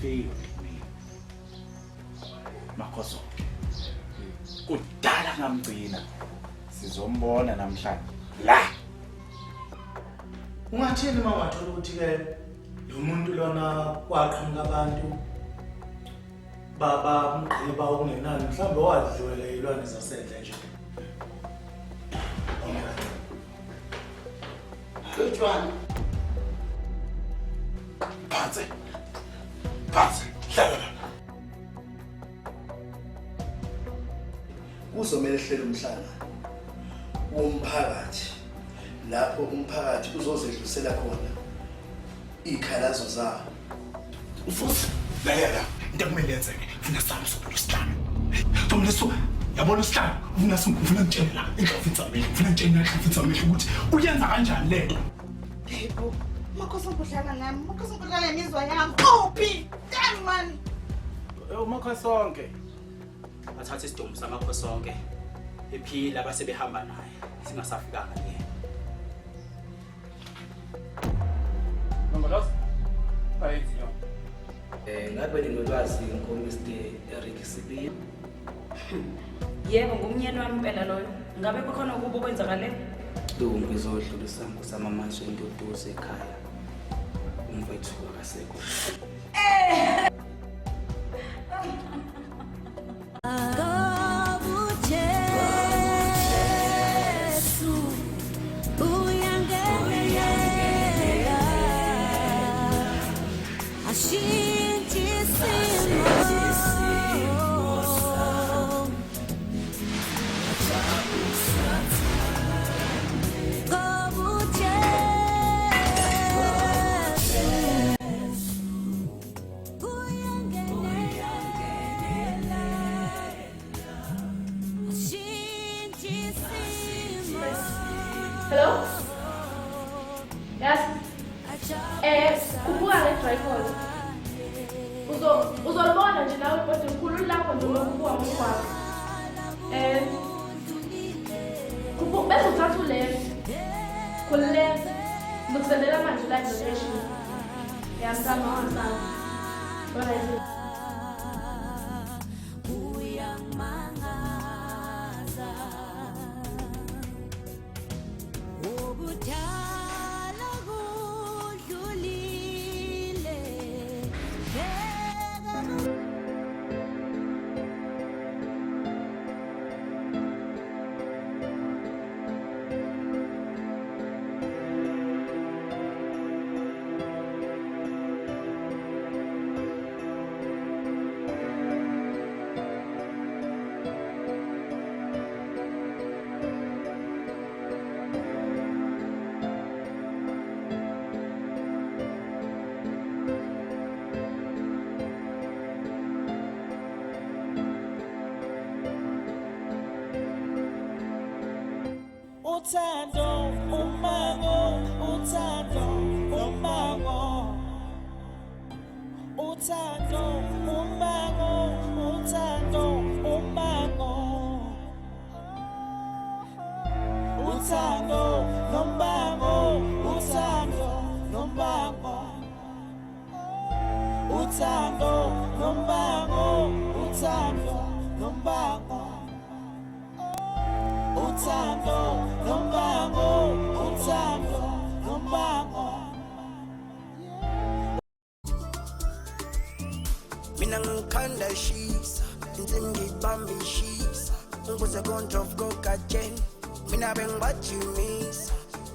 failed mina. Makhoso. Kudala ngamgcina. Sizombona namhlanje. La. Ungathini mawathola ukuthi ke lo muntu lona kwaqhamuka abantu baba umgqiba okungenani mhlawumbe wadlwela ilwane zasendle nje. Lotshwana. Phansi. Hlala la. Uzomela ehlele umhlanga womphakathi lapho umphakathi uzozedlulisela khona ikhalazo zawo. Ufuthi lalela into kumele yenzeke ufuna sami sokusihlanu. Tomleso yabona usihlanu ufuna ngitshela la enhlofitsa amehlo ufuna ngitshela enhlofitsa amehlo ukuthi uyenza kanjani lento. Yebo, makhosi ngidlala nami, makhosi ngidlala nemizwa yami. Kophi? Damn man. Makhosi sonke. Athathe isidumbu samakhosi sonke. Ephila base behamba naye. Singasafikanga le. Nombalos. Bayithiyo. Ngabe ninolwazi ngomr Eric Sibiya? Yebo, ngumnyeni wami impela loyo. Ngabe kukhona ukuba kwenzakale? Dumbu izodlulisa kusamamashi enduduze ekhaya. Umfowethu akasekho. Hello? Yes. Kubuka nge-tripod. Uzolibona nje nawe kodwa ikhulu lakho nje lokubuka ngokwakho. Bese uthatha uleft. Kuleft. Ngizokusendela manje live location. Yamsama wansana. Alright. Uthando, umango, uthando, umango. Uthando, umango, uthando, umango. Uthando, umango, uthando, umango. Uthando, umango, uthando, umango. Uthando, nombango, uthando, nombango. Mina ngikhanda shisa, ngibambi shisa. Ngibuze konjof kokajen, mina bengibajimisa.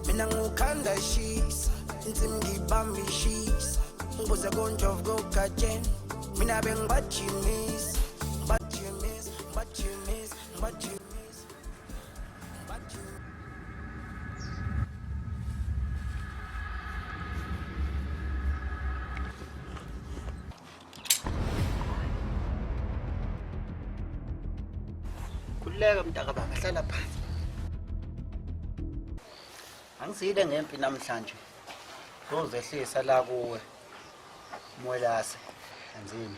Mina ngikhanda shisa, ngibambi shisa. Ngibuze konjof kokajen, mina bengibajimisa. Bajimisa. Kuleka mntaka baba hlala phansi. Angisile ngempi namhlanje. Uzozehlisa la kuwe. Mwelase anzima.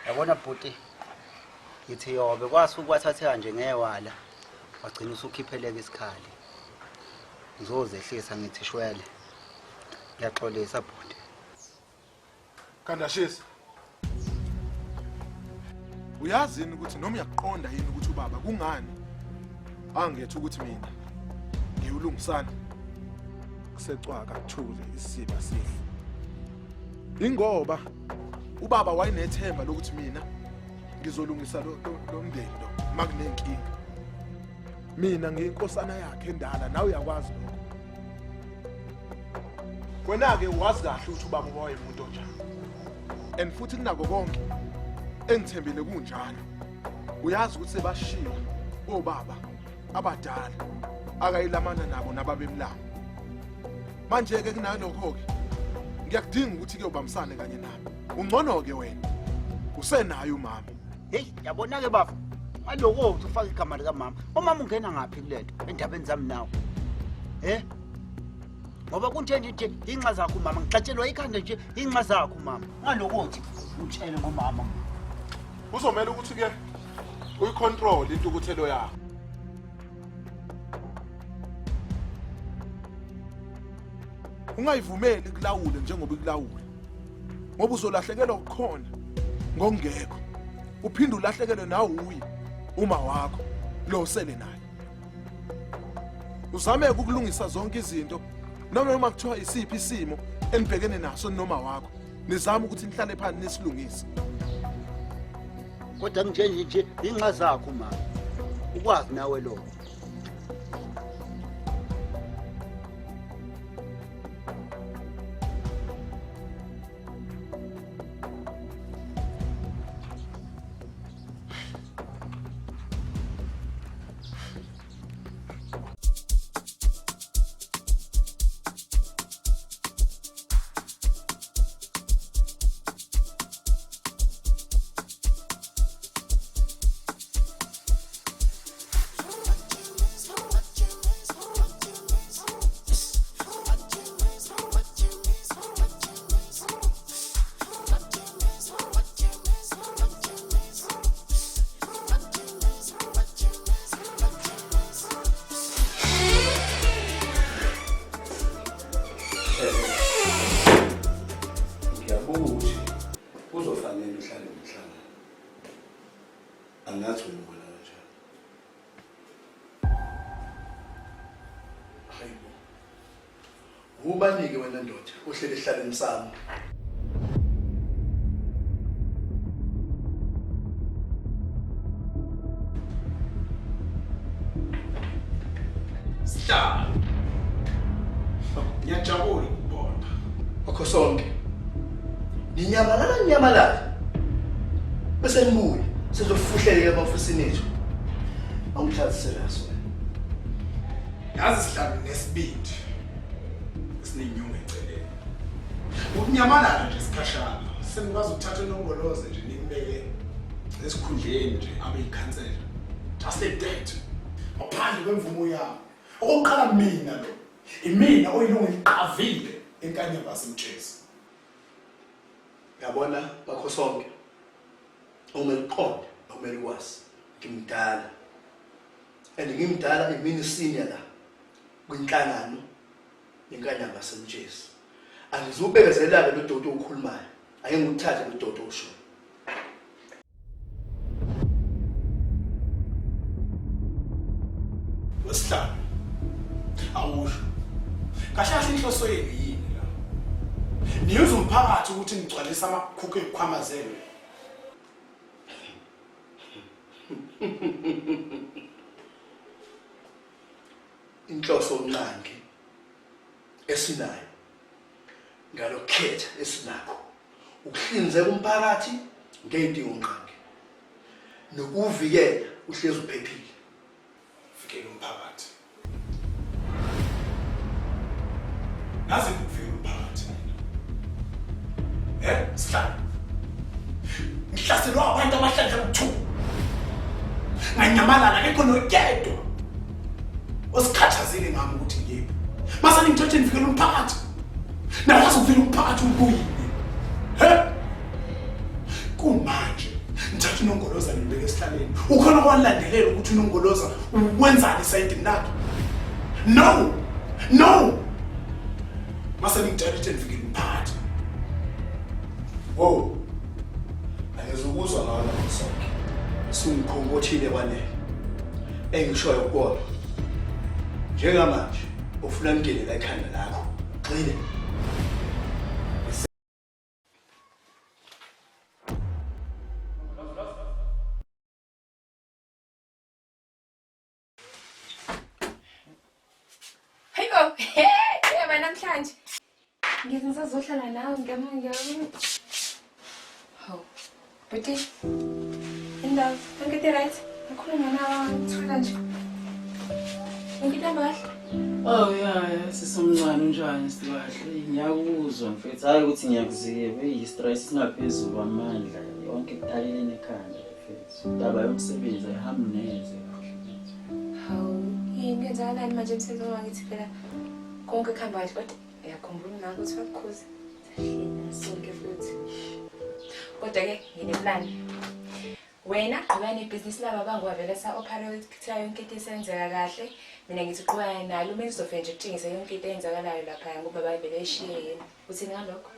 Yabona bhuti. Yithi yobe kwasuka kwathatheka nje ngewala. Wagcina usukhipheleka isikhali. Ngizozehlisa ngithi shwele. Ngiyaxolisa bhuti. Kandashisa. Uyazi yini ukuthi noma uyaqonda yini ukuthi ubaba kungani angethe ukuthi mina ngiyulungisana kusecwaka kuthule isiba sihle. Ingoba ubaba wayenethemba lokuthi mina ngizolungisa lo mndeni lo makunenkinga. Mina ngiyinkosana yakhe endala nawe uyakwazi lokho. Wena ke wazi kahle ukuthi ubaba wayemuntu onjani. And futhi kunako konke engithembile kunjalo. Uyazi ukuthi sebashiya obaba abadala akayilamana nabo nababemlamo. Manje ke kunalokho ke ngiyakudinga ukuthi ke ubamsane kanye nami. Ungcono ke wena. Usenayo umama. Hey, yabona ke baba. Ngaloko uthi ufaka igama lika mama. Umama ungena ngapi kulento endabeni zami nawe? Ngoba kunje nje inxa zakho mama ngixatshelwa ikhanda nje inxa zakho mama. Ngaloko uthi utshele ngomama. Uzomela ukuthi ke uyicontrol into ukuthelo yakho. Ungayivumeli kulawule njengoba ikulawule. Ngoba uzolahlekelwa ukukhona ngokungekho. Uphinde ulahlekelwe nawe uyi uma wakho lo usele naye. Uzame ukulungisa zonke izinto noma kuthiwa isiphi isimo enibhekene naso noma wakho. Nizama ukuthi nihlale phansi nisilungise. Kodwa nje inxa zakho mama. Ukwazi nawe lokho. Ubanike wena ndoda uhlele ehlaleni sami. Stop. Ngiyajabula ukubona. Akho sonke. Ninyamalala. Bese nibuye sizofuhleleka emafusini ethu. Angithathe serious wena. Yazi sihlala nesibindi. Sinenyungu eceleni. Ukunyamalala nje sikhashana. Senikwazi ukuthatha inongoloze nje nikubeke esikhundleni nje abe ikhansela. Just a date. Ngaphandle kwemvumo yami. Oqala mina lo. Imina oyilungu liqavile enkanyamba yasemtshezi. Yabona bakho sonke. Ungeliqonda okumele ukwazi. Ngimdala. Ngimdala imini senior la. Kwinhlangano yenkanyamba yasemtshezi. Angizubekezelana lo dodo okhulumayo. Ake ngikuthathe lo dodo osho. Wesihlanu. Awusho. Kashasha inhloso yenu yini la? Niyuza umphakathi ukuthi ngigcwalisa amakhukhu ekhwamazelo. Inhloso onqangi esinayo ngalokhetha esinakho ukuhlinzeka umphakathi ngedingo onqangi nokuvikela uhlezi uphephile. Vikela umphakathi. Nazi ukuvikela umphakathi. Sihlanu. Ngihlaselwa abantu abahlandla ubuthu. Nganyamalala akekho noyedwa osikhathazile ngami ukuthi ngiyephi. Mase ngithathe ngivikela umphakathi. Nawazi ukuvikela umphakathi ukuyini. Kumanje ngithatha inongoloza ngibeke esihlaleni. Ukhona okwalandelela ukuthi inongoloza wenzani sayidini nakho? No. Mase ngithathe ngivikela umphakathi. Wo. Angizukuzwa ngawo sonke. Sungiphokothile kwanele. Engishoyo kuona. Njengamanje ufuna ngene la ekhanda lakho. Xile. Hey, namhlanje. Ngize ngisazohlala nawe ngamanga. Haw. Buti. Indawo, ngeke right. Ngikhuluma nawe ngithola nje. Ngikita bahle. Oh yeah, sisomncane njani sikahle. Ngiyakuzwa mfethu. Hayi ukuthi ngiyakuziyebe istress singaphezulu kwamandla. Yonke kutalelene ekhanda mfethu. Ndaba yomsebenzi ayihambi neze. Haw. Ngenzani manje emsebenzini wangithi phela konke kuhamba kahle kodwa uyakhumbula nami ukuthi wakukhuza. Sahlina sonke futhi. Kodwa-ke nginemlani. Wena qhubani ibhizinisi laba bangwavele sa-operate kuthiwa yonke into isenzeka kahle. Mina ngithi qhubani nalo uma ngizofika nje kutshengisa yonke into eyenzakalayo lapha ngoba bayivele eshiye yena. Uthini ngalokho?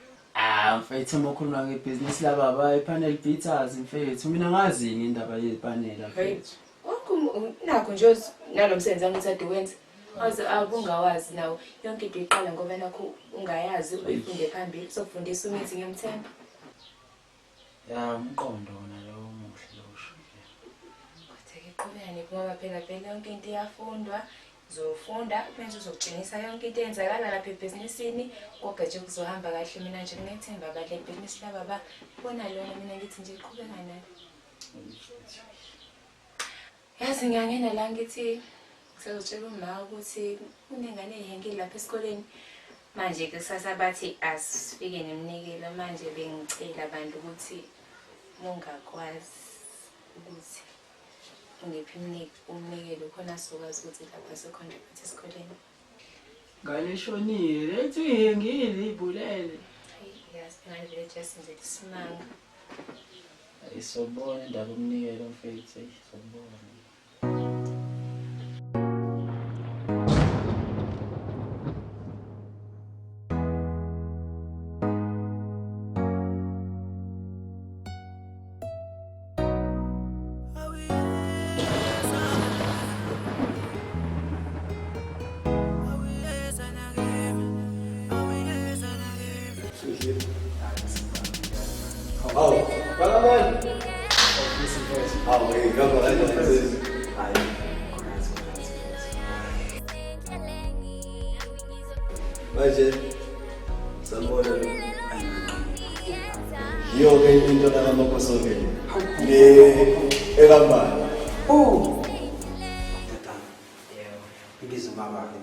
Mfethu uma ukhuluma ngebhizinisi laba bayi-panel beaters mfethu. Mina ngazini indaba yezipanela mfethu. Nakho nje nalo msebenzi angithathe wenza. Awungawazi nawo yonke into iqala ngoba nakho ungayazi uyifunde phambili sokufundisa umithi ngiyamthemba. Umqondo wona lo muhle lo usho. Kodwa-ke qhubekani ngoba phela yonke into iyafundwa. Uzofunda manje uzokutshengisa yonke into eyenzakala lapha ebhizinisini kodwa nje kuzohamba kahle. Mina nje nginethemba bale bhizinisi laba babona lona mina ngithi nje qhubeka nayo. Yazi ngiyangena la ngithi sezotshela uma ukuthi kunengane ehengile lapha esikoleni. Manje kusasa bathi asifike nemnikelo manje bengicela abantu ukuthi mungakwazi ukuthi ungiphi umnikelo khona sokwazi ukuthi lapha se-contribute esikoleni. Ngale shonile lethi uyihengile ibulele. Yazi phela vele just nje isimanga. Isobona indaba umnikelo mfethu isobona. Manje sambona yonke into nakamakosonke le ekambani Ibizo baba ke.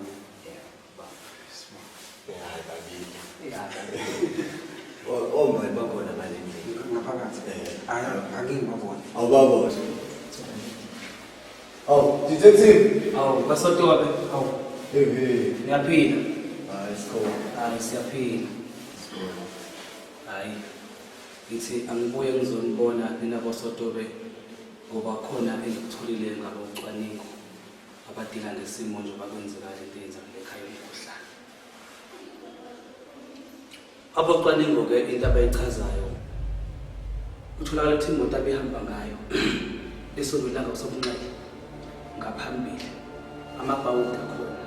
Omani bakhona ngale ndlela Ngaphakathi. Angingibabona. awubabona detective Basotobe. hey Ngiyaphila. let's go Siyaphila. Hayi. Ngithi angibuye ngizonibona nina basotobe ngoba khona engikutholile ngalo ucwaningo abadila nesimo nje bakwenzeka into eyenzakile ekhaya emkhuhlane. Abocwaningo ke into abayichazayo utholakala ukuthi imoto abehamba ngayo esondolanga kusobunqele ngaphambili amabhawuda khona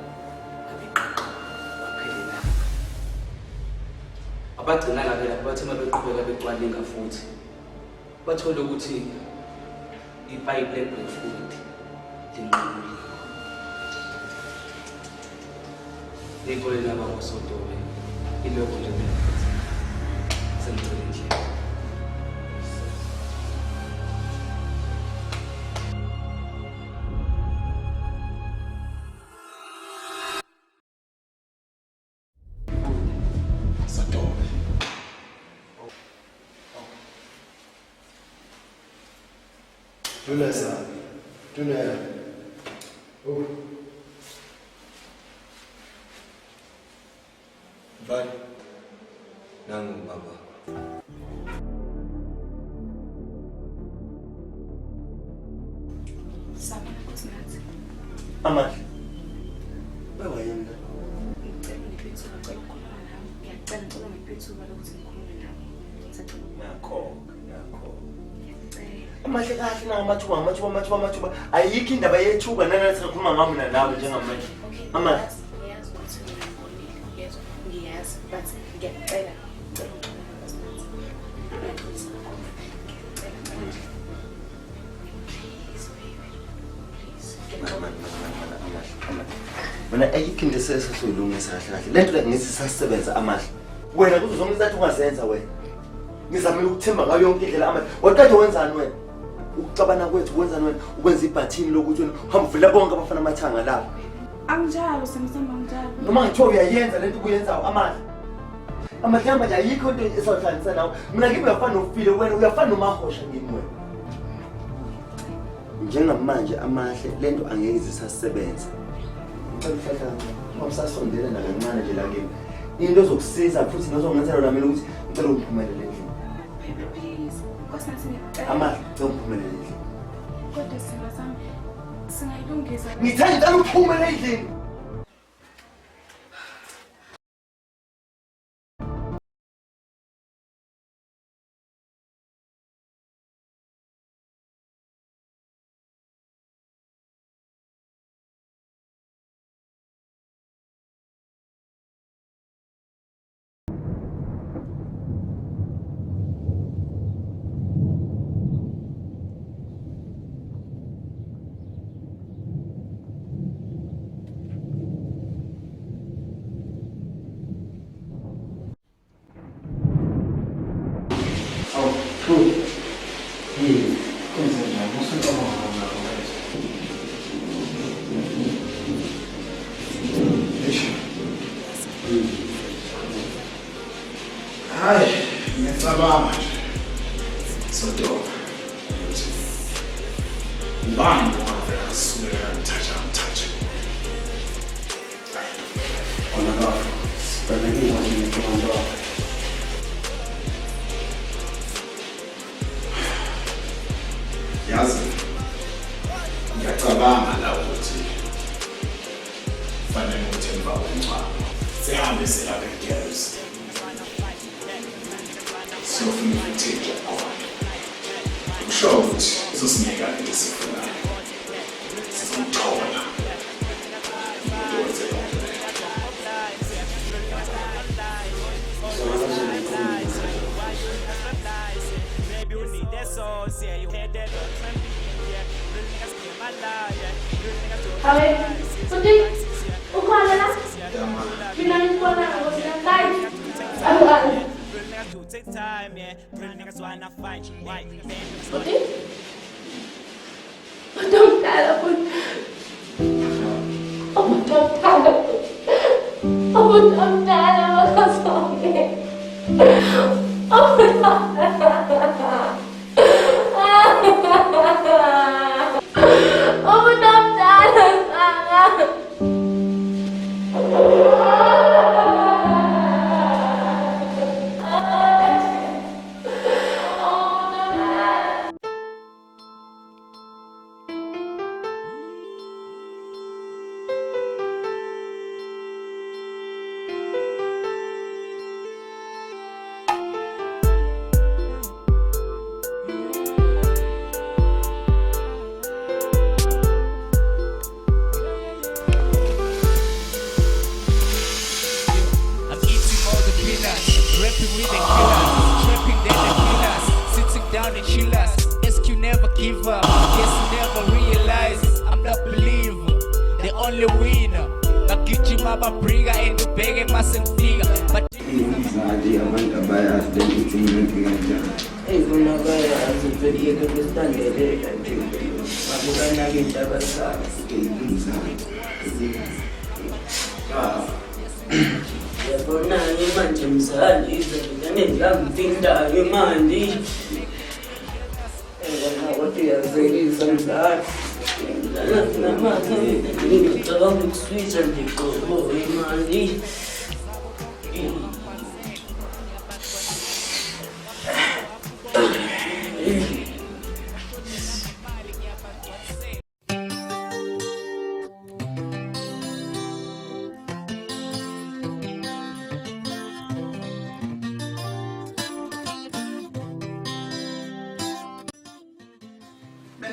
abeqaqa waphelela abagcina ngabe lapho bathi mabeqhubeka becwaninga futhi bathole ukuthi ipipe le-brake fluid linqumule likoleni abakosotobe ilokho nje sengicela nje. Tunela. Bani? Nangu baba. Sama kusinathi. Amandla. Baba yini? Ngicela ngiphethuka ngicela ukukhuluma nawe. Ngiyacela ngicela ngiphethuka lokuthi ngikhulume nawe. Nakho. Amahle kahle ngamathuba. Ayikho indaba yethuba nanathi sikhuluma ngami nawe njengamanje. Amahle. Ngiyazi ukuthi ngiyabonile. Yezwa, ngiyazi, but ngiyacela. Mina ayikho into esesizolungisa kahle. Lento la ngithi sasisebenza amahle. Wena kuzo zonke izinto ungazenza wena. Ngizamile ukuthemba ngayo yonke indlela amahle. Waqeda wenzani wena? Ukucabana kwethu wenzani wena? Ukwenza ibhathini lokuthi wena uhamba uvula bonke abafana amathanga lapha. Anginjalo semsamba anginjalo. Noma ngithiwa uyayenza lento kuyenzayo amahle. Amahle manje ayikho into esawuhlanganisa nawe. Mina kimi uyafana nofile wena uyafana nomahosha ngimi wena. Njengamanje amahle lento angeke izisisebenza. Ngicela umsasondela nakancane nje la kimi. Into ezokusiza futhi nozongenzela nami ukuthi ngicela ungiphumelele endlini. Please. Nkosinathi ngiyacela. Amahle ngiphumelele endlini. Kodwa sima sami singayilungisa. Ngithanda ngicela uphumelele endlini. Hayi, ngiyacabanga nje. Sodoba. Ubani ongavela asukela ngithatha. Ona kafu. Sibhekile nje ngicabanga. Yazi. Ngiyacabanga la ukuthi fanele ukuthi emva kwencwadi sihambe silapha eGerus. Siyofuna ukuthinta khona. Usho ukuthi uzosinika into esifunayo. Sizothola. Maybe you need that sauce, yeah, you had that on some yeah. Real niggas be my life, yeah. Real niggas do take time, yeah. Real niggas wanna fight, why? Don't tell us. Oh, don't tell us. Oh, don't tell us. Oh,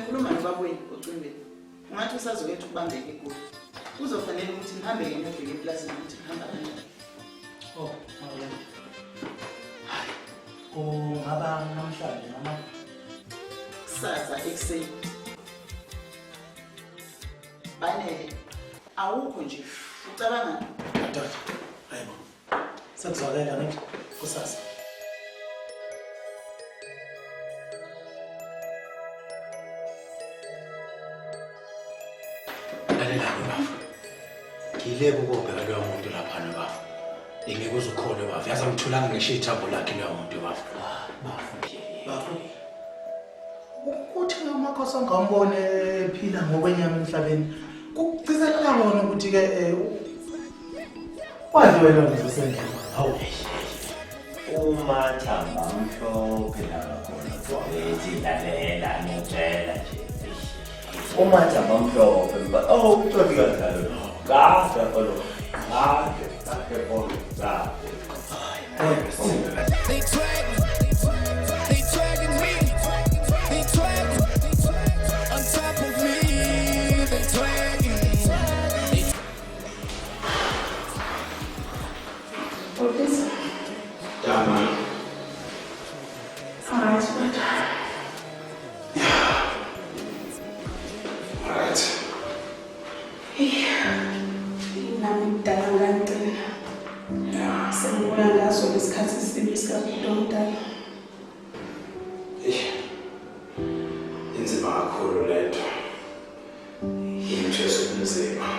ngikhuluma nobabweni ocingweni. Ungathi usazoketha ukubambeka eGoli. Kuzofanele ukuthi nihambe ngemibheke eplasini ukuthi nihamba kanjani. Oh, awuyena. Kungaba namhlanje noma Kusasa ekuseni. Banele. Awukho nje. Ucabanga Dada, hayibo. Sekuzwakela nje kusasa. Lalela baba. Ngileke ukubheka loyo muntu lapha baba. Ingeke uzukhole baba. Yazi ngithulanga ngisho ithambo lakhe loyo muntu baba. Bafo. Ukuthi amakhosi angambone ephila ngokwenyama emhlabeni. Kucizelela ngona ukuthi ke wadliwela ngizosendlela. Hawu. Umathamba mhlophe la khona kwabethi lalela ngitshela nje. Umathamba mhlophe mba ucofika njalo. Kahle pholo. Kahle pholo. They twagging me. They twagging on top of me. They twagging. What is it? Dama. Alright, but Alright. nami ngidala ngantena. Sengibuya ngaso lesikhathi esibi sikaBhuti omdala. Inzima kakhulu lento. Into esobunzima.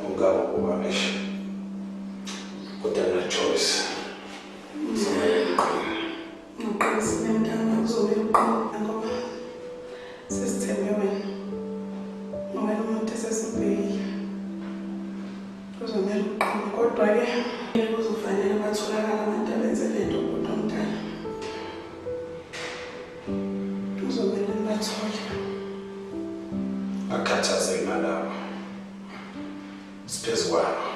Ungaba kuba ngisho. Kodwa na choice. Ngiqinisile mntana uzobe uqoqa ngoba sesithembe wena. Wena umuntu esesibhekile. Kuzomele uqoqa kodwa-ke kuzofanele batholakala abantu abenze lento Bhuti omdala. Kuzomele nibathole. Akhathazeke ngalabo. Siphezu kwabo.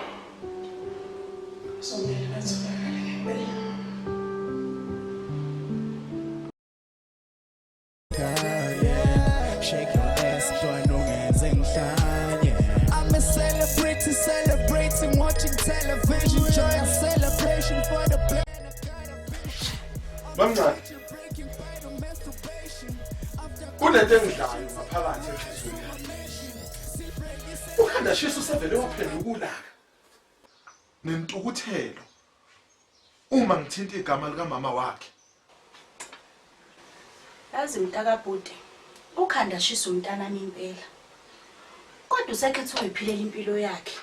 Kuzomele batholakale ngempela. Shake your ass, join no hands and shine. I'm a celebrating, watching television, join celebration for the plan. Mamncane. Kunento engidlayo ngaphakathi enhlizweni yami. Ukhanda shiso usevele waphendula ulaka. Nentukuthelo. Uma ngithinta igama lika mama wakhe. Yazi mntakaBhuti, ukhanda shisa umntanami impela. Kodwa usekhetha ukuyiphilela impilo yakhe.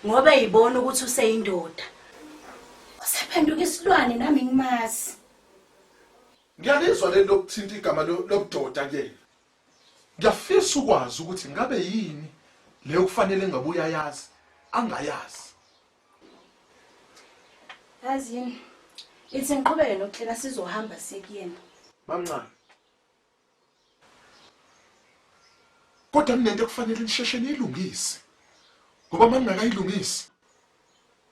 Ngoba yibona ukuthi useyindoda. Usephenduka isilwane nami ngimazi. Ngiyalizwa lento lokuthinta igama lobudoda ke. Ngiyafisa ukwazi ukuthi ngabe yini leyo kufanele ngabuya yazi angayazi. Yazini, ithi ngiqhubeke nokuhlela sizohamba sekuyena. Mamncane. Kodwa kunento kufanele nisheshe niyilungise. Ngoba mangingakayilungisi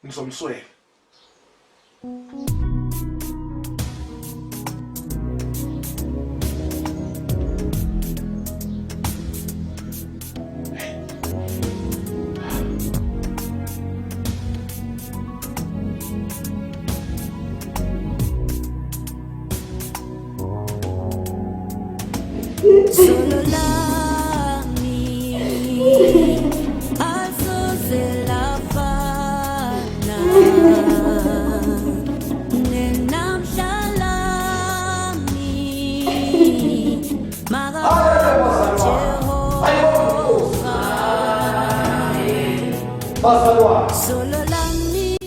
ngizomswela. Solo lami asoze lafana nenamhlalami Jehova solo lami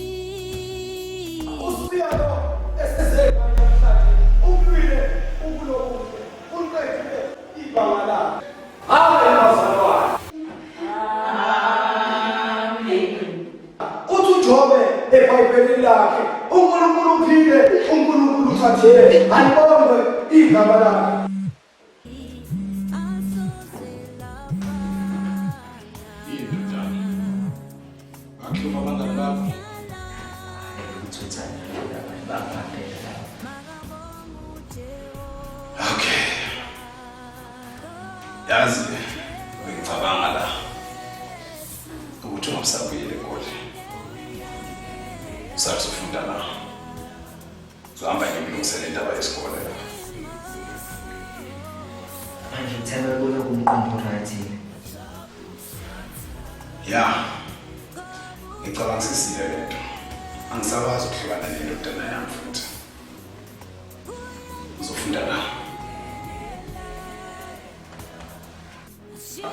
Ujobe eBhayibhelini lakhe uNkulunkulu uphile uNkulunkulu uthathile alibonge igama lakhe. Akhuluma abangani bakho. Okay. Yazi ngicabanga la ukuthi ungamsabuyele eGoli. Usafunda la. Uzohamba ngimlungisele indaba yesikole la. Manje ngithanda ukubona kumqondo right. Ya. Ngicabanga sisile lento. Angisakwazi ukuhlukana nendodana yami futhi. Uzofunda la.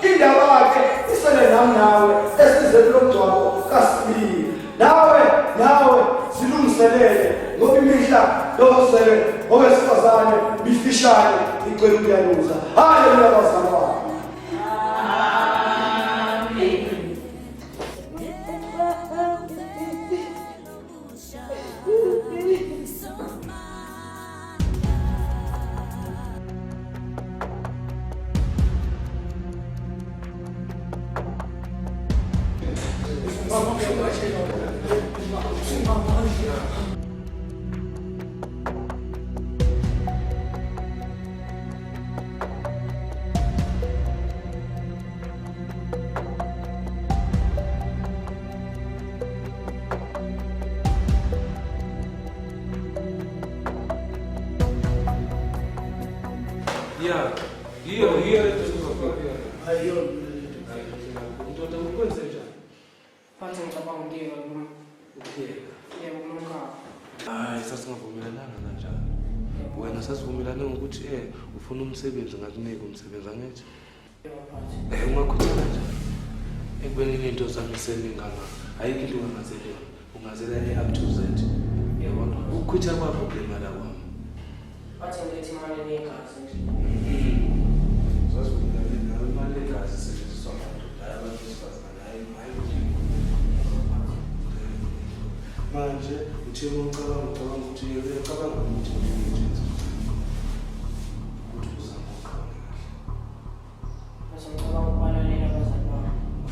Indaba ke isele nami nawe esizwe lomgcwabo kaSibili. Nawe silungiselele ngoba imihla lozele owesifazane bifishane icela ukuyaluza. Haleluya bazalwane. Wena sasivumelane ngokuthi ufuna umsebenzi ngakunika umsebenzi angithi ungakhuthela nje ekubeni into zami seningana ayikho into ongazela ungazela up to Z yabona ukukhutha kwa problem la kwami bathi ngithi imali negazi nje sasivumelane nawe imali negazi setshenziswa abantu besifazane hayi manje uthi ngicabanga ukuthi ngicabanga ukuthi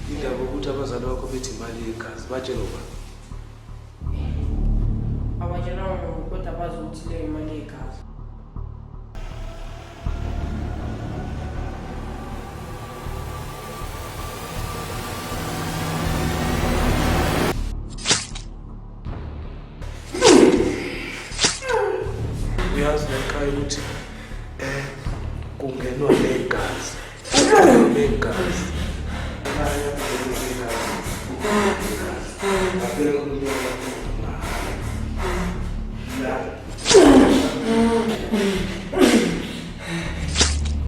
indaba ukuthi abazali bakho bethi imali yegazi batshela uba abatshelanga kodwa bazi ukuthi leyo imali yegazi uyazi nekhaya ukuthi kungenwa negazi negazi Yeah.